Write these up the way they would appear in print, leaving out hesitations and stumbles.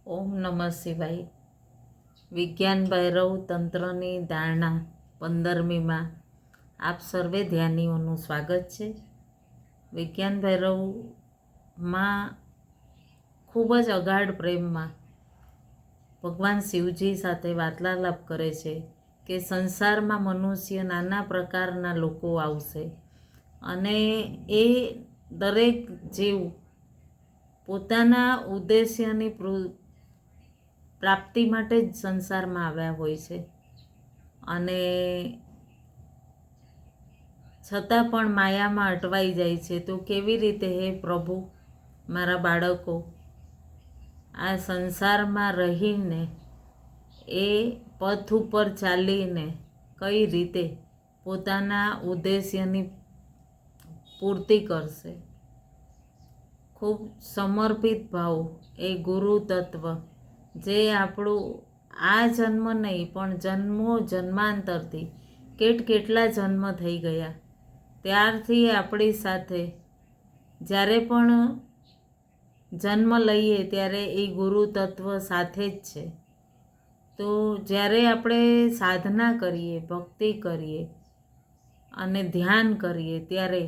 ઓમ નમઃ શિવાય. વિજ્ઞાન ભૈરવ તંત્રની ધારણા 15મીમાં આપ સર્વે ધ્યાનીઓનું સ્વાગત છે. વિજ્ઞાન ભૈરવમાં ખૂબ જ અગાઢ પ્રેમમાં ભગવાન શિવજી સાથે વાર્તાલાપ કરે છે કે સંસારમાં મનુષ્ય નાના પ્રકારના લોકો આવશે અને એ દરેક જીવ પોતાના ઉદ્દેશ્યની પ્રાપ્તિ માટે જ સંસારમાં આવ્યા હોય છે અને છતાં પણ માયામાં અટવાઈ જાય છે. તો કેવી રીતે હે પ્રભુ, મારા બાળકો આ સંસારમાં રહીને એ પથ ઉપર ચાલીને કઈ રીતે પોતાના ઉદ્દેશ્યની પૂર્તિ કરશે? ખૂબ સમર્પિત ભાવ એ ગુરુ તત્વ જે આપણું આ જન્મ નહીં પણ જન્માંતરથી કેટલા જન્મ થઈ ગયા ત્યારથી આપણી સાથે જ્યારે પણ જન્મ લઈએ ત્યારે એ ગુરુ તત્વ સાથે જ છે. તો જ્યારે આપણે સાધના કરીએ, ભક્તિ કરીએ અને ધ્યાન કરીએ ત્યારે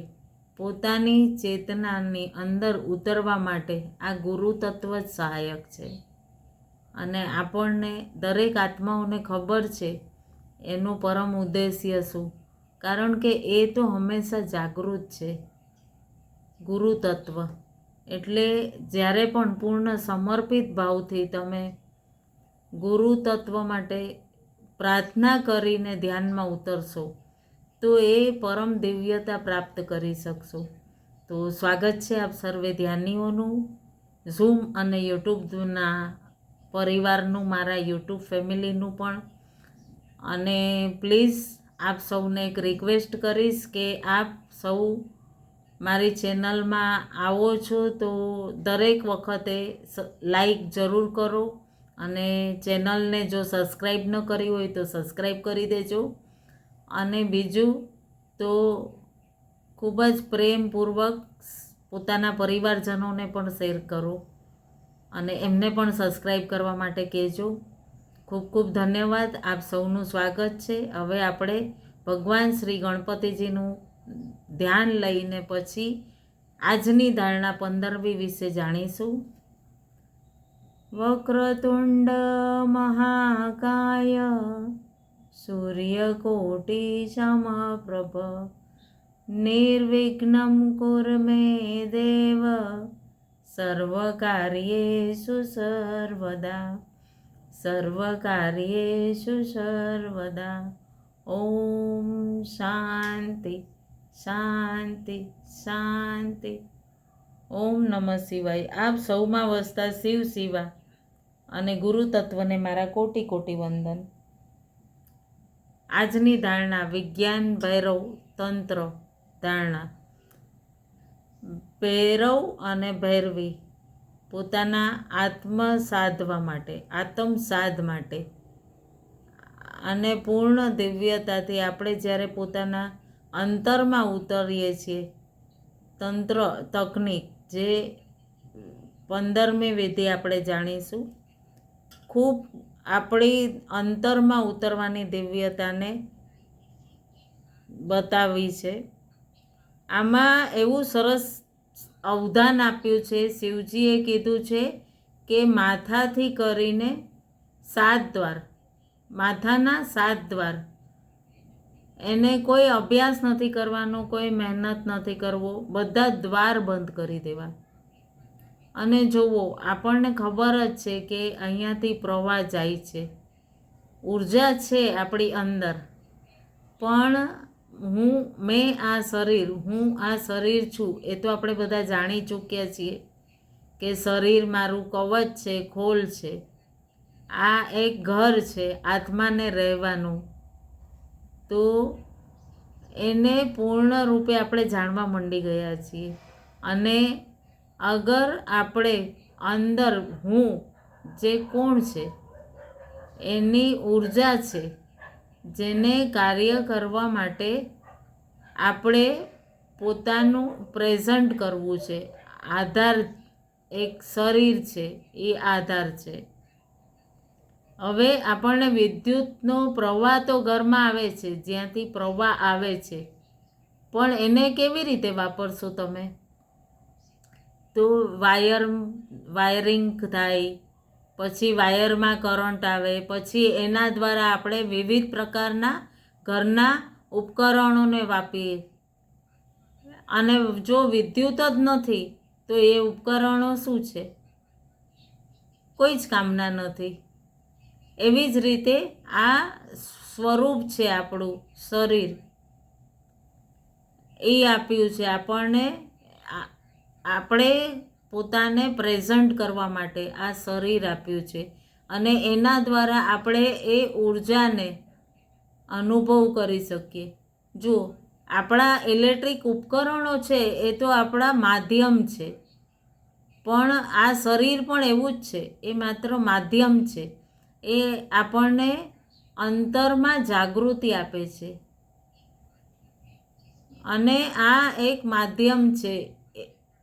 પોતાની ચેતનાની અંદર ઉતરવા માટે આ ગુરુ તત્વ જ સહાયક છે. અને આપણને દરેક આત્માઓને ખબર છે એનું પરમ ઉદ્દેશ્ય શું, કારણ કે એ તો હંમેશા જાગૃત છે. ગુરુ તત્વ એટલે જ્યારે પણ પૂર્ણ સમર્પિત ભાવથી તમે ગુરુ તત્વ માટે પ્રાર્થના કરીને ધ્યાનમાં ઉતરશો તો એ પરમ દિવ્યતા પ્રાપ્ત કરી શકશો. તો સ્વાગત છે આપ સર્વે ધ્યાનીઓનું, ઝૂમ અને યુટ્યુબના પરિવારનું, મારા યુટ્યુબ ફેમિલીનું પણ. અને પ્લીઝ આપ સૌને એક રિક્વેસ્ટ કરીશ કે આપ સૌ મારી ચેનલમાં આવો છો તો દરેક વખતે લાઈક જરૂર કરો અને ચેનલને જો સબસ્ક્રાઈબ ન કરી હોય તો સબસ્ક્રાઈબ કરી દેજો. અને બીજું તો ખૂબ જ પ્રેમપૂર્વક પોતાના પરિવારજનોને પણ શેર કરો અને એમને પણ સબસ્ક્રાઈબ કરવા માટે કહેજો. ખૂબ ખૂબ ધન્યવાદ. આપ સૌનું સ્વાગત છે. હવે આપણે ભગવાન શ્રી ગણપતિજીનું ધ્યાન લઈને પછી આજની ધારણા 15મી વિશે જાણીશું. વક્રતુંડ મહાકાય સૂર્યકોટિ સમપ્રભ નિર્વિઘ્નં કુરુ મે દેવ સર્વકાર્યેષુ સર્વદા સર્વકાર્યેષુ સર્વદા. ઓમ શાંતિ શાંતિ શાંતિ. ઓમ નમઃ શિવાય. આપ સૌમાં વસતા શિવ શિવા અને ગુરુ તત્વને મારા કોટી કોટી વંદન. આજની ધારણા વિજ્ઞાન ભૈરવ તંત્ર ધારણા. ભૈરવ અને ભૈરવી પોતાના આત્મ સાધ માટે અને પૂર્ણ દિવ્યતાથી આપણે જ્યારે પોતાના અંતરમાં ઉતરીએ છીએ, તંત્ર તકનિક જે 15મી વિધિ આપણે જાણીશું, ખૂબ આપણી અંતરમાં ઉતરવાની દિવ્યતાને બતાવી છે. આમાં એવું સરસ અવધાન આપ્યું છે, શિવજીએ કીધું છે કે માથાથી કરીને 7 દ્વાર, માથાના 7 દ્વાર, એને કોઈ અભ્યાસ નથી કરવાનો, કોઈ મહેનત નથી કરવો, બધા દ્વાર બંધ કરી દેવા. અને જુઓ, આપણને ખબર જ છે કે અહીંયાથી પ્રવાહ જાય છે, ઉર્જા છે આપણી અંદર, પણ હું આ શરીર છું એ તો આપણે બધા જાણી ચૂક્યા છીએ કે શરીર મારું કવચ છે, ખોલ છે, આ એક ઘર છે આત્માને રહેવાનું. તો એને પૂર્ણ રૂપે આપણે જાણવા માંડી ગયા છીએ. અને અગર આપણે અંદર હું જે કોણ છે એની ઉર્જા છે જેને કાર્ય કરવા માટે આપણે પોતાનું પ્રેઝન્ટ કરવું છે, આધાર એક શરીર છે, એ આધાર છે. હવે આપણને વિદ્યુતનો પ્રવાહ તો ઘરમાં આવે છે, જ્યાંથી પ્રવાહ આવે છે, પણ એને કેવી રીતે વાપરશો તમે? તો વાયરિંગ થાય, પછી વાયરમાં કરંટ આવે, પછી એના દ્વારા આપણે વિવિધ પ્રકારના ઘરના ઉપકરણોને વાપરીએ. અને જો વિદ્યુત જ નથી તો એ ઉપકરણો શું છે? કોઈ જ કામના નથી. એવી જ રીતે આ સ્વરૂપ છે આપણું શરીર, એ આપ્યું છે આપણને. આપણે પોતાને પ્રેઝન્ટ કરવા માટે આ શરીર આપ્યું છે, અને એના દ્વારા આપણે એ ઉર્જાને અનુભવ કરી શકીએ. જો આપણા ઇલેક્ટ્રિક ઉપકરણો છે એ તો આપણા માધ્યમ છે, પણ આ શરીર પણ એવું જ છે, એ માત્ર માધ્યમ છે. એ આપણને અંતરમાં જાગૃતિ આપે છે, અને આ એક માધ્યમ છે.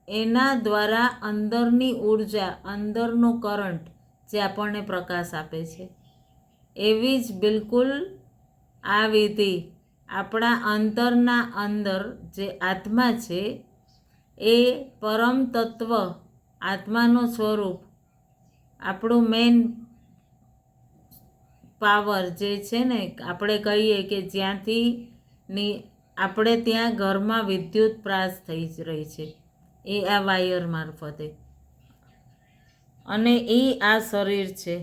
એના દ્વારા અંદરની ઉર્જા, અંદરનો કરંટ જે આપણને પ્રકાશ આપે છે. એવી જ બિલકુલ આ વિધિ આપણા અંતરના અંદર જે આત્મા છે, એ પરમ તત્વ આત્માનું સ્વરૂપ, આપણું મેન પાવર જે છે ને, આપણે કહીએ કે જ્યાંથી આપણે ત્યાં ઘરમાં વિદ્યુત પ્રાસ થઈ જ રહી છે, એ આ વાયર મારફતે, અને એ આ શરીર છે.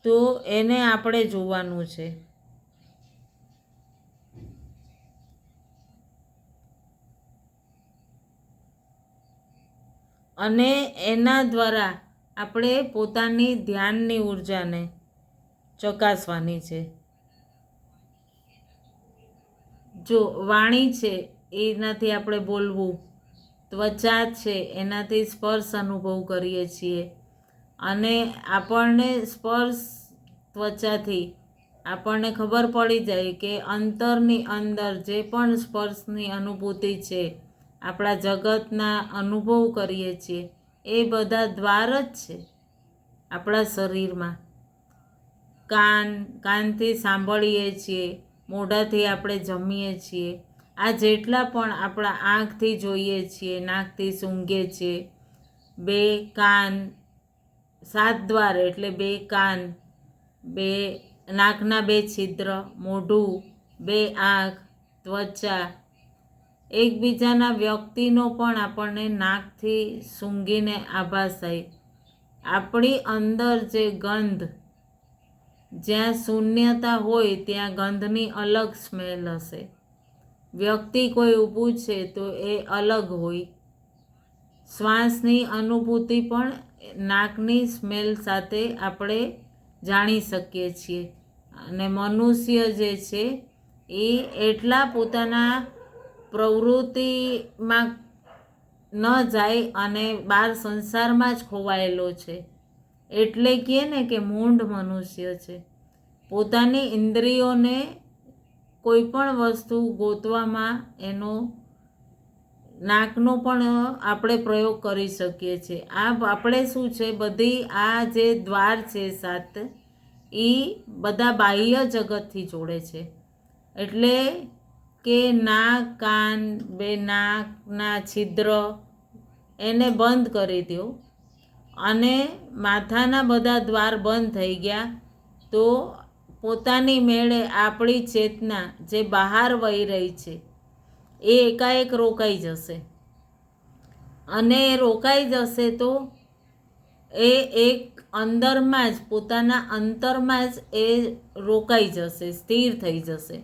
તો એને આપણે જોવાનું છે. અને એના દ્વારા આપણે પોતાની ધ્યાનની ઉર્જાને ચકાસવાની છે. જો વાણી છે એનાથી આપણે બોલવું, ત્વચા છે એનાથી સ્પર્શ અનુભવ કરીએ છીએ, અને આપણને સ્પર્શ ત્વચાથી આપણને ખબર પડી જાય કે અંતરની અંદર જે પણ સ્પર્શની અનુભૂતિ છે, આપણા જગતના અનુભવ કરીએ છીએ, એ બધા દ્વાર જ છે આપણા શરીરમાં. કાનથી સાંભળીએ છીએ, મોઢાથી આપણે જમીએ છીએ, આ જેટલા પણ આપણા આંખથી જોઈએ છીએ, નાકથી સૂંઘીએ છીએ, 2 કાન, 7 દ્વાર એટલે 2 કાન, 2 નાકના 2 છિદ્ર, મોઢું, 2 આંખ, ત્વચા, એકબીજાના વ્યક્તિનો પણ આપણને નાકથી સૂંઘીને આભાસ થાય. આપણી અંદર જે ગંધ, જ્યાં શૂન્યતા હોય ત્યાં ગંધની અલગ સ્મેલ હશે. વ્યક્તિ કોઈ ઊભું છે તો એ અલગ હોય. શ્વાસની અનુભૂતિ પણ નાકની સ્મેલ સાથે આપણે જાણી શકીએ છીએ. અને મનુષ્ય જે છે એ એટલા પોતાના પ્રવૃત્તિમાં ન જાય અને બહાર સંસારમાં જ ખોવાયેલો છે, એટલે કહે ને કે મૂંઢ મનુષ્ય છે. પોતાની ઇન્દ્રિયોને કોઈ પણ વસ્તુ ગોતવામાં એનો નાકનો પણ આપણે પ્રયોગ કરી શકીએ છીએ. આ આપણે શું છે, બધી આ જે દ્વાર છે 7, એ બધા બાહ્ય જગતથી જોડે છે. એટલે કે નાક, કાન, 2 નાકના છિદ્ર એને બંધ કરી દો, અને માથાના બધા દ્વાર બંધ થઈ ગયા, તો પોતાની મેળે આપણી ચેતના જે બહાર વહી રહી છે એ એકાએક રોકાઈ જશે. અને રોકાઈ જશે તો એ એક અંદરમાં જ, પોતાના અંતરમાં જ એ રોકાઈ જશે, સ્થિર થઈ જશે.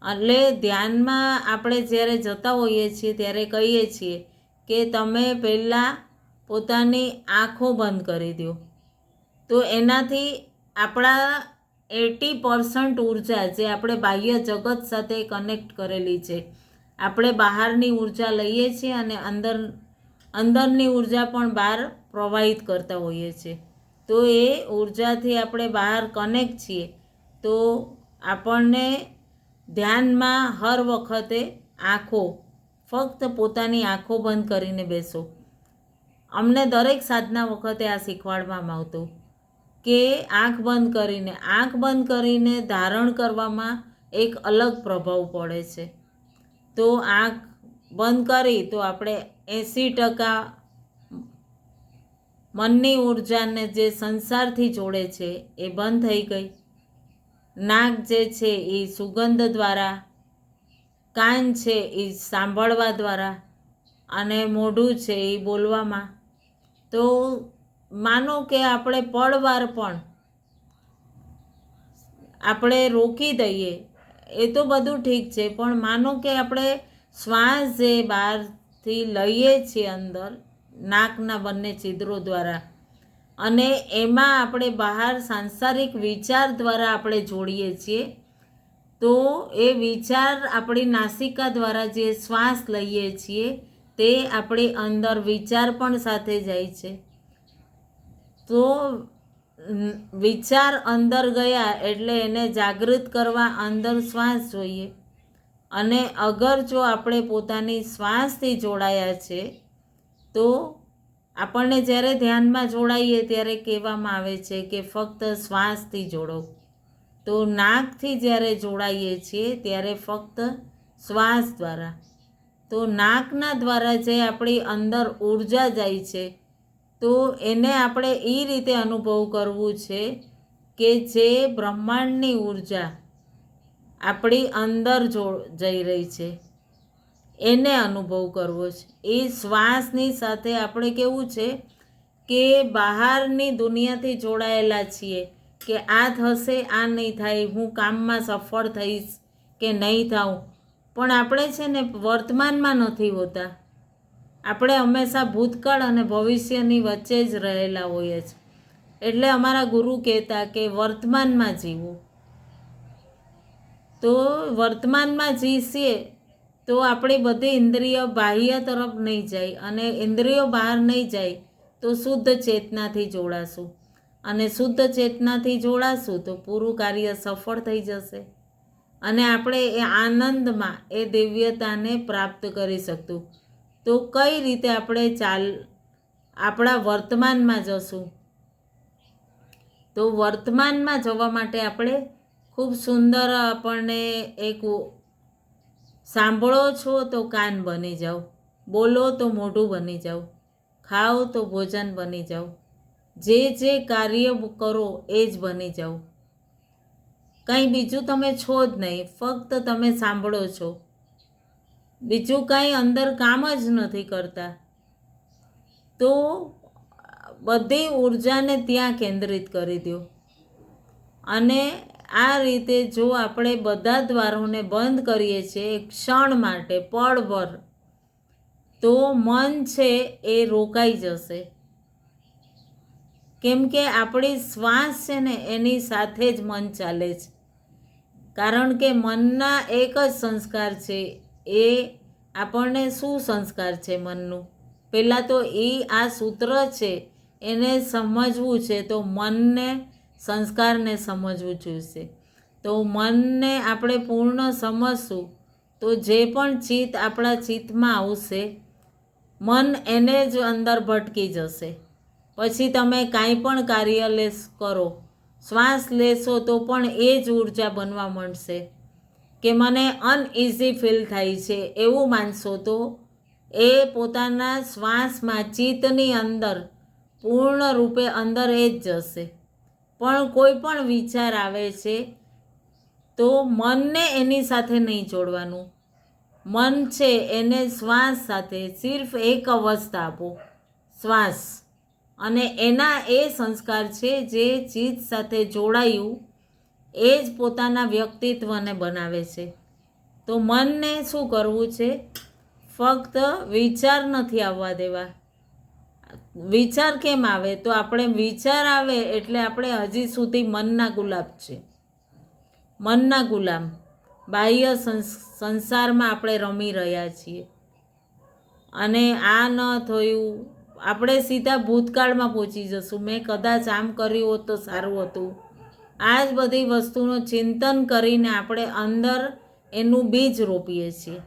એટલે ધ્યાનમાં આપણે જ્યારે જતા હોઈએ છીએ ત્યારે કહીએ છીએ કે તમે પહેલાં પોતાની આંખો બંધ કરી દો, તો એનાથી આપણા 80% ઉર્જા જે આપણે બાહ્ય જગત સાથે કનેક્ટ કરેલી છે, આપણે બહારની ઉર્જા લઈએ છીએ અને અંદરની ઉર્જા પણ બહાર પ્રવાહિત કરતા હોઈએ છીએ. તો એ ઉર્જાથી આપણે બહાર કનેક્ટ છીએ. તો આપણને ધ્યાનમાં હર વખતે આંખો, ફક્ત પોતાની આંખો બંધ કરીને બેસો. અમને દરેક સાધના વખતે આ શીખવાડવામાં આવતું કે આંખ બંધ કરીને ધારણ કરવામાં એક અલગ પ્રભાવ પડે છે. તો આંખ બંધ કરી તો આપણે 80% મનની ઉર્જાને જે સંસારથી જોડે છે એ બંધ થઈ ગઈ. નાક જે છે એ સુગંધ દ્વારા, કાન છે એ સાંભળવા દ્વારા, અને મોઢું છે એ બોલવામાં. તો માનો કે આપણે પળવાર પણ આપણે રોકી દઈએ, એ તો બધું ઠીક છે, પણ માનો કે આપણે શ્વાસ જે બહારથી લઈએ છીએ અંદર નાકના બંને છિદ્રો દ્વારા, અને એમાં આપણે બહાર સાંસારિક વિચાર દ્વારા આપણે જોડીએ છીએ, તો એ વિચાર આપણી નાસિકા દ્વારા જે શ્વાસ લઈએ છીએ તે આપણી અંદર વિચાર પણ સાથે જાય છે. તો વિચાર અંદર ગયા એટલે એને જાગૃત કરવા અંદર શ્વાસ જોઈએ. અને અગર જો આપણે પોતાની શ્વાસથી જોડાયા છે તો આપણને જ્યારે ધ્યાનમાં જોડાઈએ ત્યારે કહેવામાં આવે છે કે ફક્ત શ્વાસથી જોડો. તો નાકથી જ્યારે જોડાઈએ છીએ ત્યારે ફક્ત શ્વાસ દ્વારા. તો નાકના દ્વારા જે આપણી અંદર ઉર્જા જાય છે તો એને આપણે એ રીતે અનુભવ કરવું છે કે જે બ્રહ્માંડની ઉર્જા આપણી અંદર જઈ રહી છે એને અનુભવ કરવો છે. એ શ્વાસની સાથે આપણે કેવું છે કે બહારની દુનિયાથી જોડાયેલા છીએ કે આ થશે, આ નહીં થાય, હું કામમાં સફળ થઈશ કે નહીં થાઉં, પણ આપણે છે ને વર્તમાનમાં નથી હોતા. આપણે હંમેશા ભૂતકાળ અને ભવિષ્યની વચ્ચે જ રહેલા હોઈએ છીએ. એટલે અમારા ગુરુ કહેતા કે વર્તમાનમાં જીવો. તો વર્તમાનમાં જીવીએ તો આપણી બધી ઇન્દ્રિયો બાહ્ય તરફ નહીં જાય, અને ઇન્દ્રિયો બહાર નહીં જાય તો શુદ્ધ ચેતનાથી જોડાશું, અને શુદ્ધ ચેતનાથી જોડાશું તો પૂરું કાર્ય સફળ થઈ જશે, અને આપણે એ આનંદમાં એ દિવ્યતાને પ્રાપ્ત કરી શકતું. તો કઈ રીતે આપણે આપણા વર્તમાનમાં જશું? તો વર્તમાનમાં જવા માટે આપણે ખૂબ સુંદર આપણને એક સાંભળો છો તો કાન બની જાઓ, બોલો તો મોઢું બની જાઓ, ખાઓ તો ભોજન બની જાઓ, જે કાર્ય કરો એ જ બની જાઓ. કંઈ બીજું તમે છો જ નહીં, ફક્ત તમે સાંભળો છો, બીજું કાંઈ અંદર કામ જ નથી કરતા. તો બધી ઉર્જાને ત્યાં કેન્દ્રિત કરી દો. અને આ રીતે જો આપણે બધા દ્વારોને બંધ કરીએ છીએ એક ક્ષણ માટે, પળભર, તો મન છે એ રોકાઈ જશે. કેમ કે આપણી શ્વાસ છે ને એની સાથે જ મન ચાલે છે. કારણ કે મનના એક જ સંસ્કાર છે. એ આપણને શું સંસ્કાર છે મનનું? પહેલાં તો આ સૂત્ર છે એને સમજવું છે, તો મનને સંસ્કારને સમજવું જોઈશે. તો મનને આપણે પૂર્ણ સમજશું તો જે પણ ચિત્ત આપણા ચિત્તમાં આવશે, મન એને જ અંદર ભટકી જશે. પછી તમે કાંઈ પણ કાર્ય કરો, શ્વાસ લેશો તો પણ એ જ ઉર્જા બનવા માંડશે. કે મને અનઇઝી ફીલ થાય છે એવું માનશો તો એ પોતાના શ્વાસમાં ચિત્તની અંદર પૂર્ણ રૂપે અંદર એ જ જશે. પણ કોઈ પણ વિચાર આવે છે તો મનને એની સાથે નહીં જોડવાનું. મન છે એને શ્વાસ સાથે સિર્ફ એક અવસ્થા આપો, શ્વાસ, અને એના એ સંસ્કાર છે જે ચિત્ત સાથે જોડાયું એ જ પોતાના વ્યક્તિત્વને બનાવે છે. તો મનને શું કરવું છે? ફક્ત વિચાર નથી આવવા દેવા. વિચાર કેમ આવે? તો આપણે વિચાર આવે એટલે આપણે હજી સુધી મનના ગુલામ છે, મનના ગુલામ. બાહ્ય સંસારમાં આપણે રમી રહ્યા છીએ, અને આ ન થયું, આપણે સીધા ભૂતકાળમાં પહોંચી જશું. મેં કદાચ આમ કર્યું હોત તો સારું હતું. આ જ બધી વસ્તુનું ચિંતન કરીને આપણે અંદર એનું બીજ રોપીએ છીએ,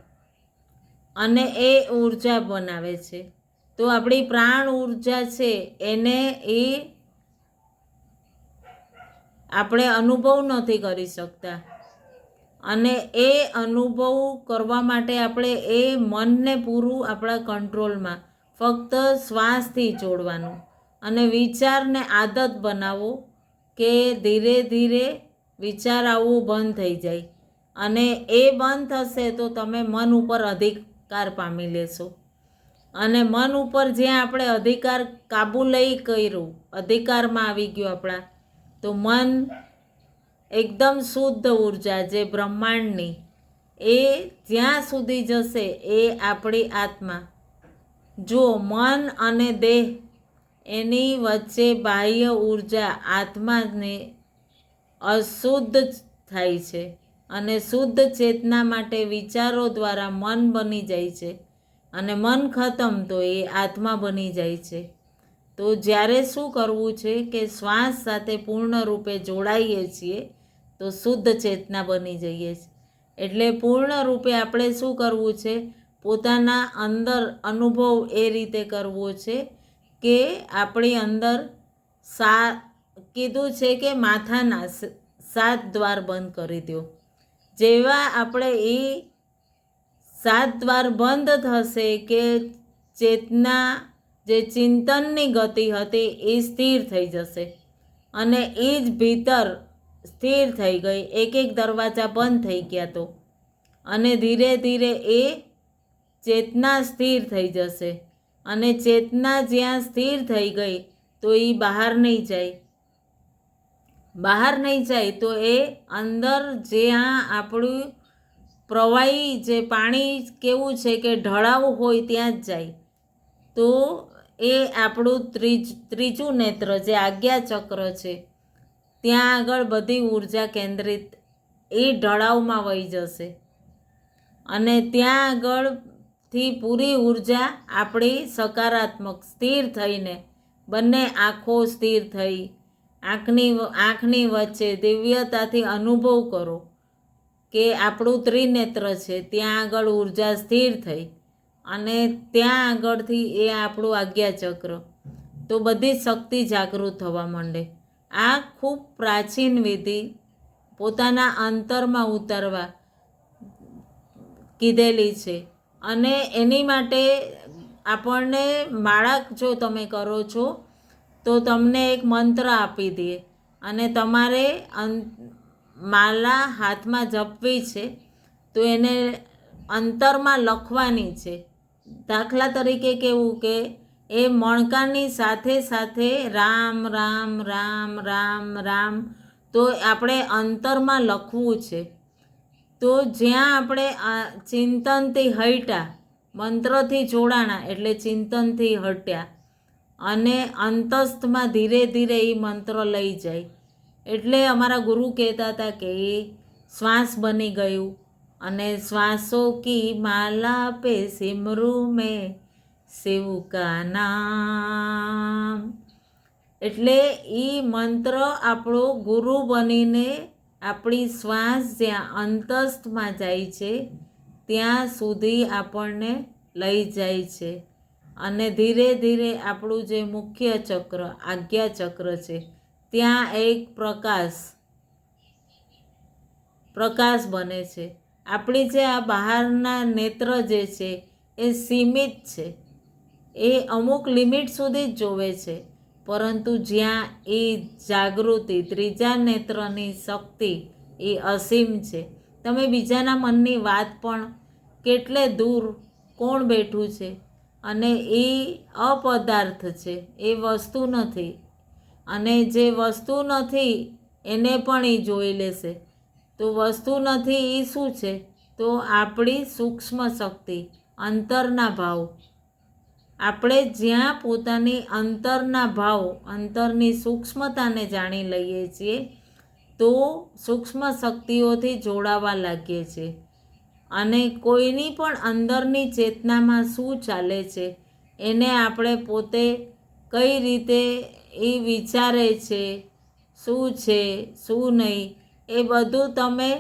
અને એ ઉર્જા બનાવે છે. તો તો આપણી પ્રાણ ઉર્જા છે એને એ આપણે અનુભવ નથી કરી શકતા, અને એ અનુભવ કરવા માટે આપણે એ મનને પૂરું આપણા કંટ્રોલમાં ફક્ત શ્વાસથી જોડવાનું અને વિચારને આદત બનાવો કે ધીરે ધીરે વિચાર આવવું બંધ થઈ જાય, અને એ બંધ થશે તો તમે મન ઉપર અધિકાર પામી લેશો. અને મન ઉપર જ્યાં આપણે અધિકાર કાબુ લઈ કર્યું, અધિકારમાં આવી ગયું આપણા, તો મન એકદમ શુદ્ધ ઉર્જા જે બ્રહ્માંડની એ જ્યાં સુધી જશે એ આપણી આત્મા. જો મન અને દેહ એની વચ્ચે બાહ્ય ઉર્જા આત્માને અશુદ્ધ થાય છે, અને શુદ્ધ ચેતના માટે વિચારો દ્વારા મન બની જાય છે, અને મન ખતમ તો એ આત્મા બની જાય છે. તો જ્યારે શું કરવું છે કે શ્વાસ સાથે પૂર્ણ રૂપે જોડાઈએ છીએ તો શુદ્ધ ચેતના બની જઈએ છીએ. એટલે પૂર્ણ રૂપે આપણે શું કરવું છે, પોતાના અંદર અનુભવ એ રીતે કરવો છે કે આપણી અંદર કીધું છે કે માથાના 7 દ્વાર બંધ કરી દો. જેવા આપણે એ 7 દ્વાર બંધ થશે કે ચેતના જે ચિંતનની ગતિ હતી એ સ્થિર થઈ જશે, અને એ જ ભીતર સ્થિર થઈ ગઈ. એક એક દરવાજા બંધ થઈ ગયા તો, અને ધીરે ધીરે એ ચેતના સ્થિર થઈ જશે, અને ચેતના જ્યાં સ્થિર થઈ ગઈ તો એ બહાર નહીં જાય. બહાર નહીં જાય તો એ અંદર જ્યાં આપણું પ્રવાહી જે પાણી કેવું છે કે ઢળાવ હોય ત્યાં જ જાય. તો એ આપણું ત્રીજું નેત્ર જે આજ્ઞા ચક્ર છે ત્યાં આગળ બધી ઉર્જા કેન્દ્રિત એ ઢળાવમાં વહી જશે, અને ત્યાં આગળથી પૂરી ઉર્જા આપણી સકારાત્મક સ્થિર થઈને બંને આંખો સ્થિર થઈ, આંખની વચ્ચે દિવ્યતાથી અનુભવ કરો કે આપણું ત્રિનેત્ર છે ત્યાં આગળ ઉર્જા સ્થિર થઈ, અને ત્યાં આગળથી એ આપણું આજ્ઞાચક્ર, તો બધી શક્તિ જાગૃત થવા માંડે. આ ખૂબ પ્રાચીન વિધિ પોતાના અંતરમાં ઉતારવા કીધેલી છે, અને એની માટે આપણને માળા જો તમે કરો છો તો તમને એક મંત્ર આપી દે, અને તમારે માલા હાથમાં જપવી છે, તો એને અંતરમાં લખવાની છે. દાખલા તરીકે કેવું કે એ મણકાની સાથે સાથે રામ રામ રામ રામ રામ, તો આપણે અંતરમાં લખવું છે. તો જ્યાં આપણે ચિંતનથી હટ્યા, મંત્રથી જોડાણા એટલે ચિંતનથી હટ્યા, અને અંતસ્થમાં ધીરે ધીરે એ મંત્ર લઈ જાય. એટલે અમારા ગુરુ કહેતા હતા કે એ શ્વાસ બની ગયું, અને શ્વાસો કી માલા પે સિમરુ મેં શિવ કા નામ. એટલે એ મંત્ર આપણો ગુરુ બનીને આપણી શ્વાસ જ્યાં અંતસ્થમાં જાય છે ત્યાં સુધી આપણને લઈ જાય છે, અને ધીરે ધીરે આપણું જે મુખ્ય ચક્ર આજ્ઞા ચક્ર છે ત્યાં એક પ્રકાશ બને છે. આપણી જે આ બહારના નેત્ર જે છે એ સીમિત છે, એ અમુક લિમિટ સુધી જ જોવે છે, પરંતુ જ્યાં એ જાગૃતિ ત્રીજા નેત્રની શક્તિ એ અસીમ છે. તમે બીજાના મનની વાત પણ કેટલે દૂર કોણ બેઠું છે, અને એ અપદાર્થ છે, એ વસ્તુ નથી, અને જે વસ્તુ નથી એને પણ એ જોઈ લેશે. તો વસ્તુ નથી એ શું છે, તો આપણી સૂક્ષ્મ શક્તિ, અંતરના ભાવ. આપણે જ્યાં પોતાની અંતરના ભાવ, અંતરની સૂક્ષ્મતાને જાણી લઈએ છીએ તો સૂક્ષ્મ શક્તિઓથી જોડાવા લાગીએ છીએ, અને કોઈની પણ અંદરની ચેતનામાં શું ચાલે છે એને આપણે પોતે કઈ રીતે એ વિચારે છે, શું છે શું નહીં, એ બધું તમે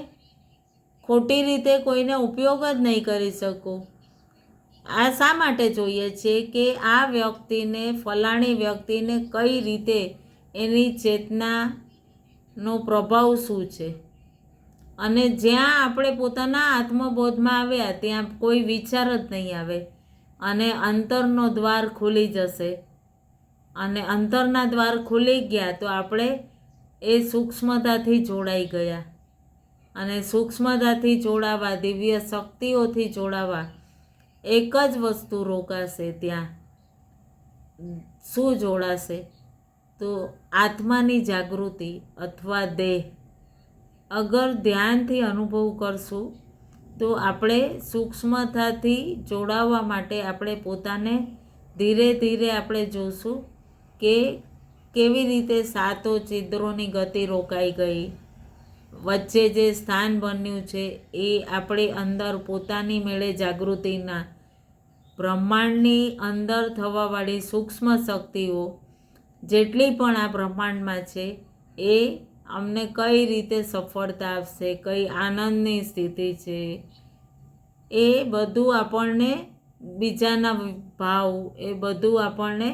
ખોટી રીતે કોઈને ઉપયોગ જ નહીં કરી શકો. આ શા માટે જોઈએ છે કે આ વ્યક્તિને, ફલાણી વ્યક્તિને કઈ રીતે એની ચેતનાનો પ્રભાવ શું છે. અને જ્યાં આપણે પોતાના આત્મબોધમાં આવ્યા ત્યાં કોઈ વિચાર જ નહીં આવે અને અંતરનો દ્વાર ખુલી જશે. અને અંતરના દ્વાર ખુલી ગયા તો આપણે એ સૂક્ષ્મતાથી જોડાઈ ગયા. અને સૂક્ષ્મતાથી જોડાવા, દિવ્ય શક્તિઓથી જોડાવા એક જ વસ્તુ રોકાશે ત્યાં. શું જોડાશે? તો આત્માની જાગૃતિ અથવા દેહ. અગર ધ્યાનથી અનુભવ કરશું તો આપણે સૂક્ષ્મતાથી જોડાવા માટે આપણે પોતાને ધીરે ધીરે આપણે જોશું કે કેવી રીતે સાતો છિદ્રોની ગતિ રોકાઈ ગઈ. વચ્ચે જે સ્થાન બન્યું છે એ આપણે અંદર પોતાની મેળે જાગૃતિના બ્રહ્માંડની અંદર થવાવાળી સૂક્ષ્મ શક્તિઓ જેટલી પણ આ બ્રહ્માંડમાં છે એ અમને કઈ રીતે સફળતા આપશે, કઈ આનંદની સ્થિતિ છે, એ બધું આપણને બીજાના ભાવ, એ બધું આપણને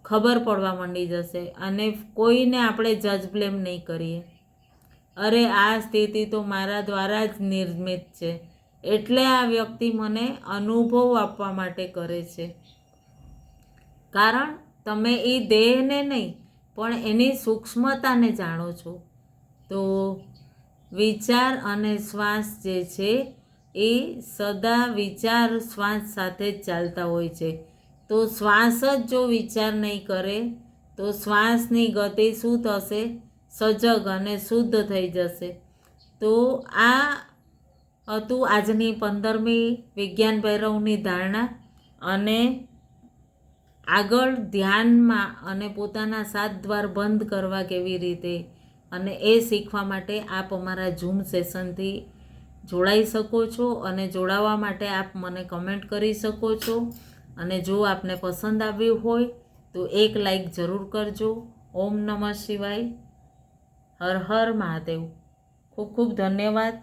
ખબર પડવા માંડી જશે. અને કોઈને આપણે જજ બ્લેમ નહીં કરીએ. અરે આ સ્થિતિ તો મારા દ્વારા જ નિર્મિત છે, એટલે આ વ્યક્તિ મને અનુભવ આપવા માટે કરે છે. કારણ તમે એ દેહને નહીં પણ એની સૂક્ષ્મતાને જાણો છો. તો વિચાર અને શ્વાસ જે છે એ સદા વિચાર શ્વાસ સાથે જ ચાલતા હોય છે. તો શ્વાસ જ જો વિચાર નહીં કરે તો શ્વાસની ગતિ શું થશે? સજગ અને શુદ્ધ થઈ જશે. તો આ હતું આજની 15મી વિજ્ઞાન ભૈરવની ધારણા. અને આગળ ધ્યાનમાં અને પોતાના 7 દ્વાર બંધ કરવા કેવી રીતે, અને એ શીખવા માટે આપ અમારા ઝૂમ સેશનથી જોડાઈ શકો છો. અને જોડાવા માટે આપ મને કમેન્ટ કરી શકો છો. અને જો આપને પસંદ આવ્યું હોય તો એક લાઈક જરૂર કરજો. ઓમ નમઃ શિવાય. હર હર મહાદેવ. ખૂબ ખૂબ ધન્યવાદ.